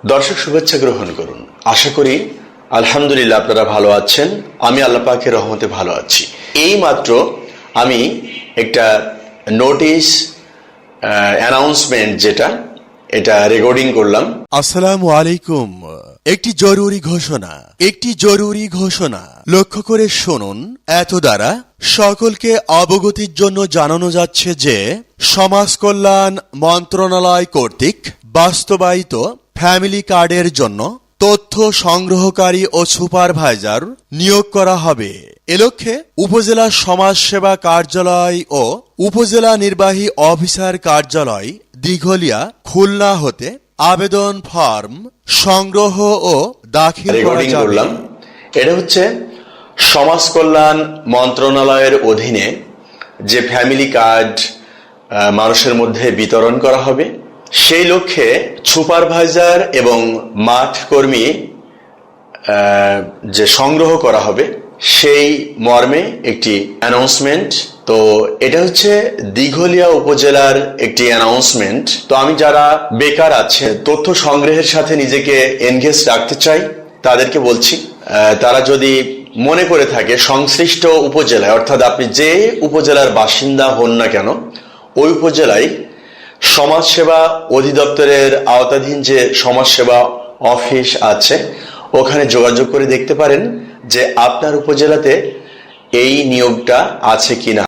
দর্শক শুভেচ্ছা গ্রহণ করুন। আশা করি আলহামদুলিল্লাহ আপনারা ভালো আছেন। আমি আল্লাহ পাকের রহমতে ভালো আছি। এই মাত্র আমি একটা নোটিশ অ্যানাউন্সমেন্ট এটা রেকর্ডিং করলাম। আসসালামু আলাইকুম। একটি জরুরি ঘোষণা লক্ষ্য করে শুনুন। এত দ্বারা সকলকে অবগতির জন্য জানানো যাচ্ছে যে সমাজ কল্যাণ মন্ত্রণালয় কর্তৃক বাস্তবায়িত ফ্যামিলি কার্ডের জন্য তথ্য সংগ্রহকারী ও সুপারভাইজার নিয়োগ করা হবে। এ লক্ষ্যে উপজেলা সমাজসেবা কার্যালয় ও উপজেলা নির্বাহী অফিসার কার্যালয় দিঘলিয়া খুলনা হতে আবেদন ফর্ম সংগ্রহ ও দাখিল করা যাবে। এটা হচ্ছে সমাজ কল্যাণ মন্ত্রণালয়ের অধীনে যে ফ্যামিলি কার্ড মানুষের মধ্যে বিতরণ করা হবে, সেই লক্ষ্যে সুপারভাইজার এবং মাঠ কর্মী যে সংগ্রহ করা হবে সেই মর্মে একটি অ্যানাউন্সমেন্ট। তো এটা হচ্ছে দিঘলিয়া উপজেলার একটি অ্যানাউন্সমেন্ট। তো আমি যারা বেকার আছে, তথ্য সংগ্রহের সাথে নিজেকে এনগেজ রাখতে চাই, তাদেরকে বলছি তারা যদি মনে করে থাকে সংশ্লিষ্ট উপজেলায়, অর্থাৎ আপনি যে উপজেলার বাসিন্দা হন না কেন, ওই উপজেলায় সমাজসেবা অধিদপ্তরের আওতাধীন যে সমাজসেবা অফিস আছে, ওখানে যোগাযোগ করে দেখতে পারেন যে আপনার উপজেলাতে এই নিয়োগটা আছে কিনা।